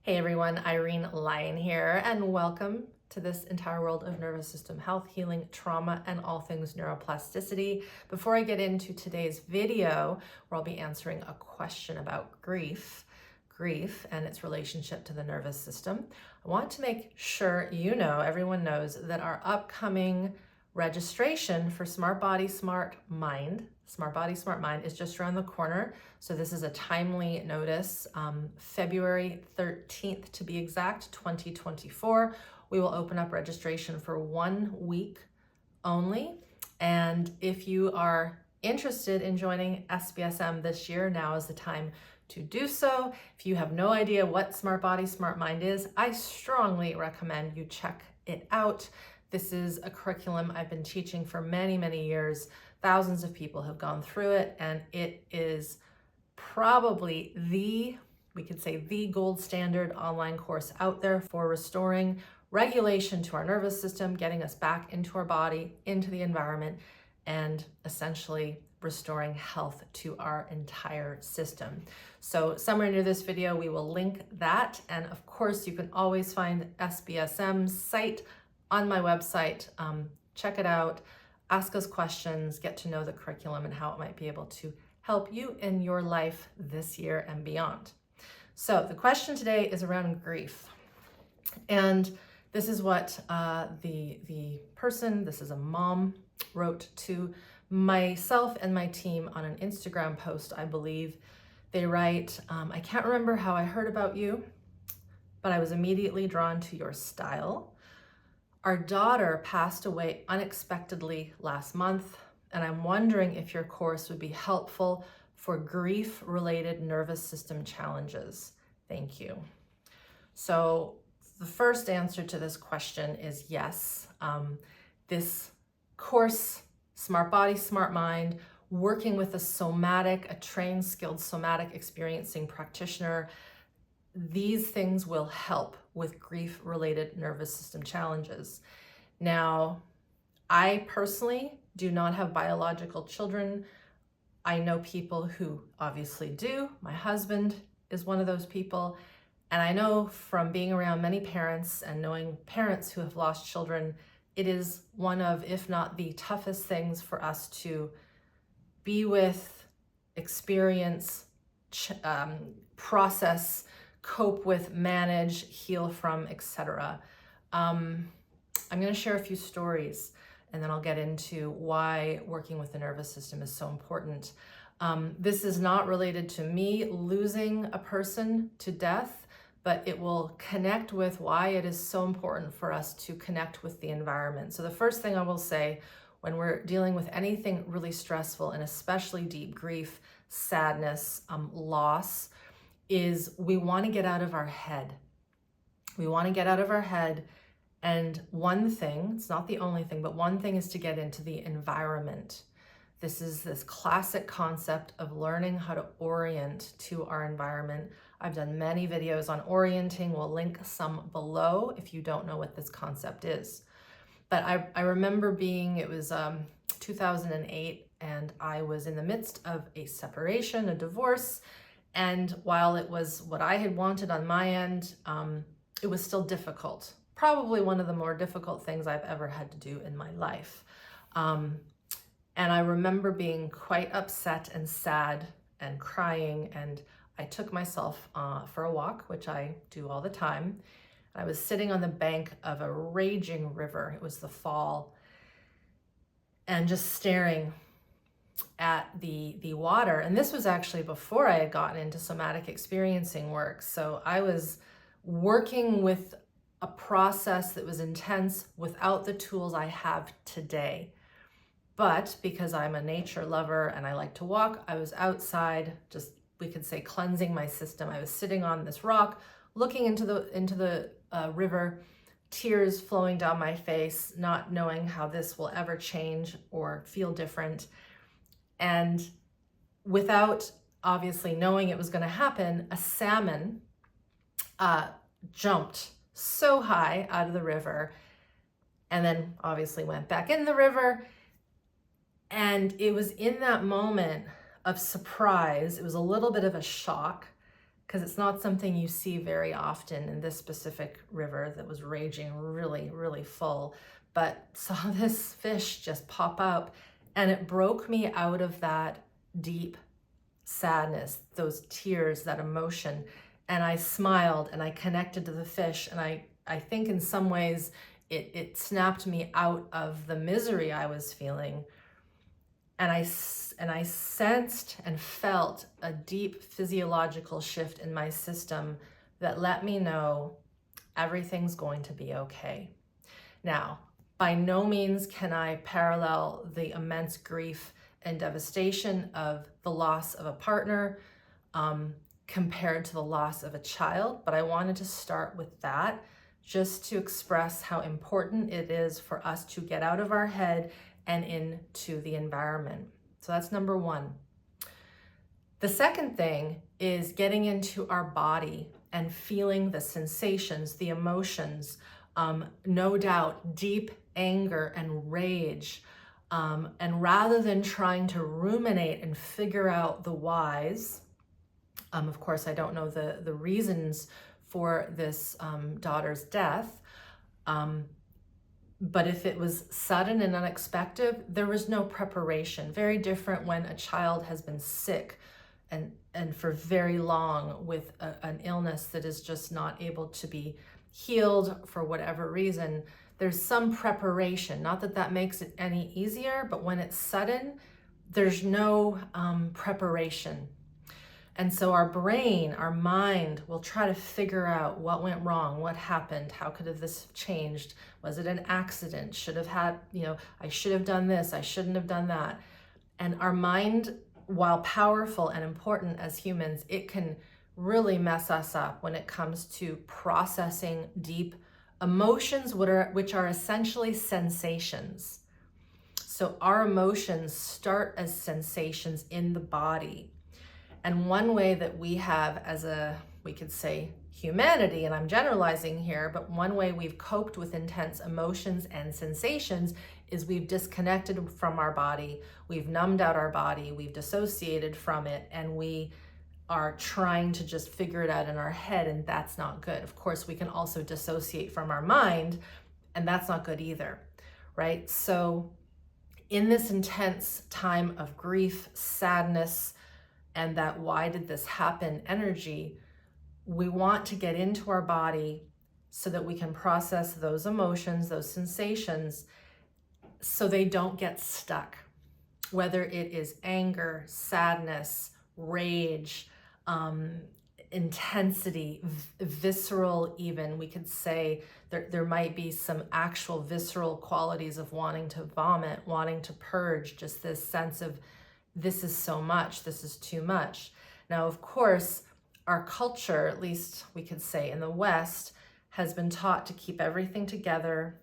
Hey everyone, Irene Lyon here, and welcome to this entire world of nervous system health, healing, trauma, and all things neuroplasticity. Before I get into today's video, where I'll be answering a question about grief and its relationship to the nervous system, I want to make sure everyone knows that our upcoming registration for SmartBody, SmartMind is just around the corner. So this is a timely notice, February 13th to be exact, 2024. We will open up registration for 1 week only. And if you are interested in joining SBSM this year, now is the time to do so. If you have no idea what SmartBody, SmartMind is, I strongly recommend you check it out. This is a curriculum I've been teaching for many, many years. Thousands of people have gone through it, and it is probably the gold standard online course out there for restoring regulation to our nervous system, getting us back into our body, into the environment, and essentially restoring health to our entire system. So somewhere near this video, we will link that. And of course, you can always find SBSM's site on my website. Check it out, ask us questions, get to know the curriculum and how it might be able to help you in your life this year and beyond. So the question today is around grief. And this is what this is a mom, wrote to myself and my team on an Instagram post, I believe. They write, I can't remember how I heard about you, but I was immediately drawn to your style. Our daughter passed away unexpectedly last month, and I'm wondering if your course would be helpful for grief-related nervous system challenges. Thank you. So the first answer to this question is yes. This course, SmartBody, SmartMind, working with a trained, skilled somatic experiencing practitioner, these things will help with grief-related nervous system challenges. Now, I personally do not have biological children. I know people who obviously do. My husband is one of those people. And I know from being around many parents and knowing parents who have lost children, it is one of, if not the toughest things for us to be with, experience, process, cope with, manage, heal from, etc. I'm going to share a few stories, and then I'll get into why working with the nervous system is so important. This is not related to me losing a person to death, but it will connect with why it is so important for us to connect with the environment. So the first thing I will say, when we're dealing with anything really stressful, and especially deep grief, sadness, loss, is we want to get out of our head. We want to get out of our head. And one thing, it's not the only thing, but one thing is to get into the environment. This is this classic concept of learning how to orient to our environment. I've done many videos on orienting. We'll link some below if you don't know what this concept is. But I remember it was 2008, and I was in the midst of a separation, a divorce. And while it was what I had wanted on my end, it was still difficult. Probably one of the more difficult things I've ever had to do in my life. And I remember being quite upset and sad and crying, and I took myself for a walk, which I do all the time. I was sitting on the bank of a raging river. It was the fall, and just staring at the water. And this was actually before I had gotten into somatic experiencing work. So I was working with a process that was intense without the tools I have today. But because I'm a nature lover and I like to walk, I was outside, just, we could say, cleansing my system. I was sitting on this rock, looking into the river, tears flowing down my face, not knowing how this will ever change or feel different. And without obviously knowing it was going to happen, a salmon jumped so high out of the river, and then obviously went back in the river. And it was in that moment of surprise, it was a little bit of a shock, because it's not something you see very often in this specific river that was raging really, really full. But saw this fish just pop up, and it broke me out of that deep sadness, those tears, that emotion. And I smiled and I connected to the fish. And I think in some ways it snapped me out of the misery I was feeling. And I sensed and felt a deep physiological shift in my system that let me know everything's going to be okay. Now, by no means can I parallel the immense grief and devastation of the loss of a partner compared to the loss of a child, but I wanted to start with that just to express how important it is for us to get out of our head and into the environment. So that's number one. The second thing is getting into our body and feeling the sensations, the emotions, no doubt deep anger and rage. And rather than trying to ruminate and figure out the whys, of course, I don't know the reasons for this daughter's death, but if it was sudden and unexpected, there was no preparation. Very different when a child has been sick and for very long with an illness that is just not able to be healed for whatever reason. There's some preparation, not that that makes it any easier, but when it's sudden, there's no preparation. And so our brain, our mind will try to figure out what went wrong, what happened, how could have this changed? Was it an accident? Should have had, I should have done this, I shouldn't have done that. And our mind, while powerful and important as humans, it can really mess us up when it comes to processing deep emotions, which are essentially sensations. So our emotions start as sensations in the body. And one way that we have we could say humanity, and I'm generalizing here, but one way we've coped with intense emotions and sensations is we've disconnected from our body, we've numbed out our body, we've dissociated from it, and we are trying to just figure it out in our head, and that's not good. Of course, we can also dissociate from our mind, and that's not good either, right? So in this intense time of grief, sadness, and that why did this happen energy, we want to get into our body so that we can process those emotions, those sensations, so they don't get stuck. Whether it is anger, sadness, rage, intensity, visceral even, we could say there might be some actual visceral qualities of wanting to vomit, wanting to purge, just this sense of this is so much, this is too much. Now, of course, our culture, at least we could say in the West, has been taught to keep everything together.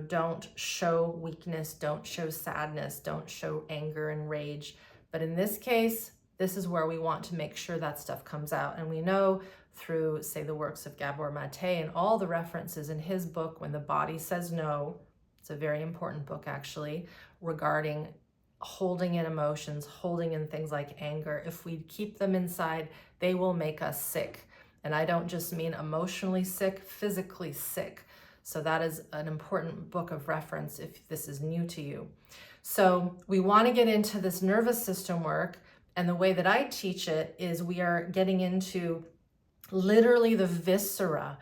Don't show weakness, don't show sadness, don't show anger and rage. But in this case, this is where we want to make sure that stuff comes out. And we know through, say, the works of Gabor Maté and all the references in his book, When the Body Says No, it's a very important book actually, regarding holding in emotions, holding in things like anger. If we keep them inside, they will make us sick. And I don't just mean emotionally sick, physically sick. So that is an important book of reference if this is new to you. So we want to get into this nervous system work. And the way that I teach it is we are getting into literally the viscera.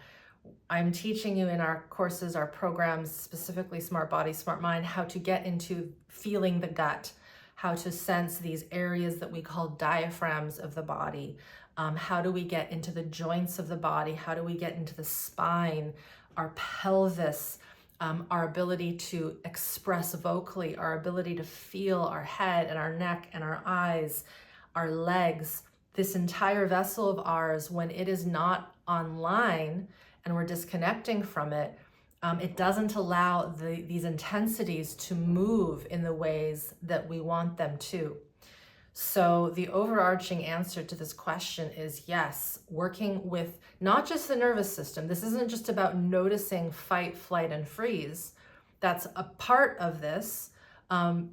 I'm teaching you in our courses, our programs, specifically SmartBody, SmartMind, how to get into feeling the gut, how to sense these areas that we call diaphragms of the body. How do we get into the joints of the body? How do we get into the spine, our pelvis, our ability to express vocally, our ability to feel our head and our neck and our eyes, our legs. This entire vessel of ours, when it is not online and we're disconnecting from it, it doesn't allow these intensities to move in the ways that we want them to. So the overarching answer to this question is yes, working with not just the nervous system. This isn't just about noticing fight, flight, and freeze. That's a part of this,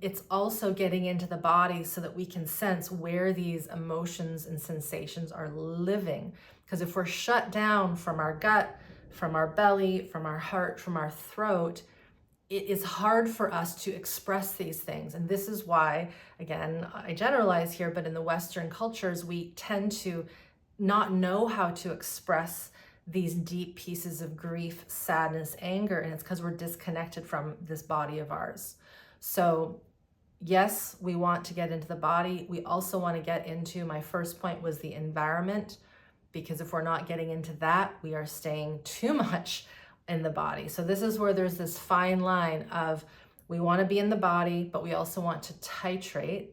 It's also getting into the body so that we can sense where these emotions and sensations are living. Because if we're shut down from our gut, from our belly, from our heart, from our throat, it is hard for us to express these things. And this is why, again, I generalize here, but in the Western cultures, we tend to not know how to express these deep pieces of grief, sadness, anger, and it's because we're disconnected from this body of ours. So yes, we want to get into the body. We also want to get into, my first point was the environment, because if we're not getting into that, we are staying too much in the body. So this is where there's this fine line of, we want to be in the body, but we also want to titrate.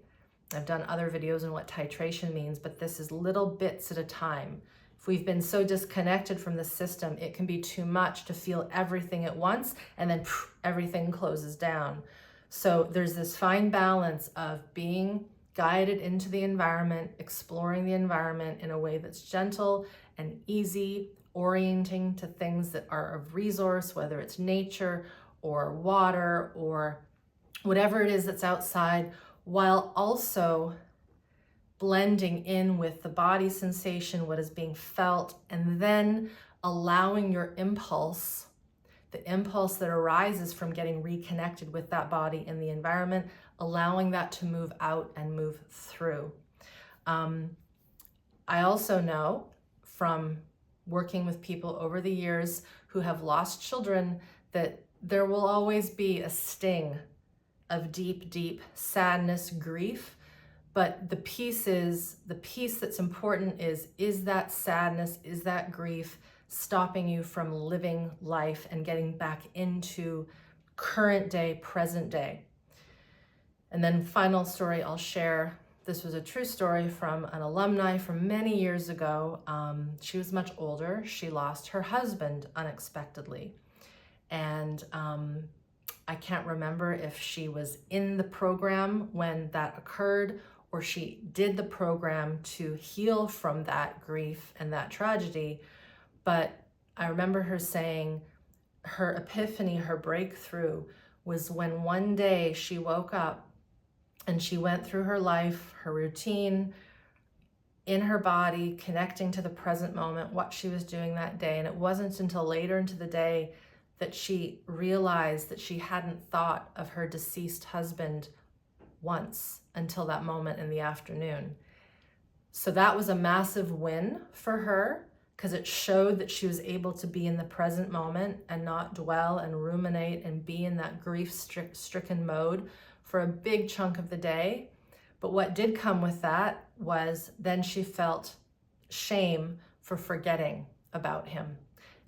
I've done other videos on what titration means, but this is little bits at a time. If we've been so disconnected from the system, it can be too much to feel everything at once, and then everything closes down. So there's this fine balance of being guided into the environment, exploring the environment in a way that's gentle and easy, orienting to things that are of resource, whether it's nature or water or whatever it is that's outside, while also blending in with the body sensation, what is being felt, and then allowing your impulse, the impulse that arises from getting reconnected with that body in the environment, allowing that to move out and move through. I also know from working with people over the years who have lost children that there will always be a sting of deep, deep sadness, grief. But the piece that's important is that sadness, is that grief stopping you from living life and getting back into current day, present day. And then final story I'll share. This was a true story from an alumni from many years ago. She was much older. She lost her husband unexpectedly. And I can't remember if she was in the program when that occurred, or she did the program to heal from that grief and that tragedy. But I remember her saying her epiphany, her breakthrough was when one day she woke up and she went through her life, her routine, in her body, connecting to the present moment, what she was doing that day. And it wasn't until later into the day that she realized that she hadn't thought of her deceased husband once until that moment in the afternoon. So that was a massive win for her, because it showed that she was able to be in the present moment and not dwell and ruminate and be in that grief-stricken mode for a big chunk of the day. But what did come with that was then she felt shame for forgetting about him.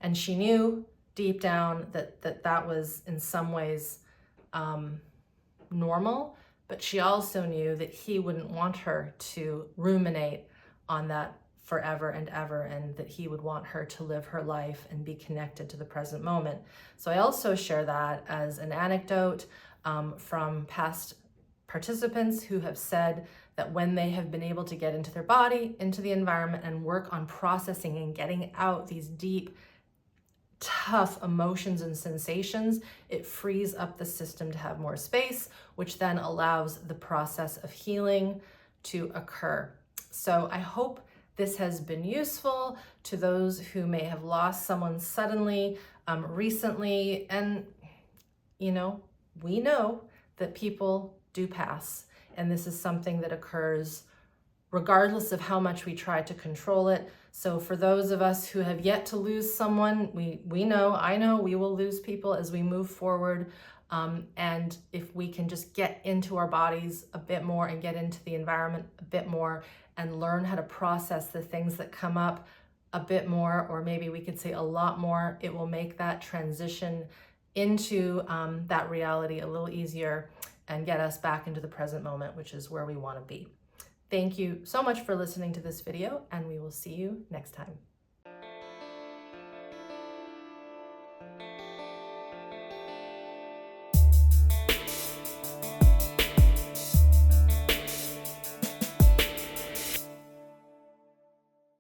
And she knew deep down that was in some ways normal, but she also knew that he wouldn't want her to ruminate on that forever and ever, and that he would want her to live her life and be connected to the present moment. So I also share that as an anecdote from past participants who have said that when they have been able to get into their body, into the environment, and work on processing and getting out these deep, tough emotions and sensations, it frees up the system to have more space, which then allows the process of healing to occur. So I hope this has been useful to those who may have lost someone suddenly, recently. And, we know that people do pass. And this is something that occurs regardless of how much we try to control it. So for those of us who have yet to lose someone, I know we will lose people as we move forward. And if we can just get into our bodies a bit more and get into the environment a bit more and learn how to process the things that come up a bit more, or maybe we could say a lot more, it will make that transition into that reality a little easier and get us back into the present moment, which is where we want to be. Thank you so much for listening to this video, and we will see you next time.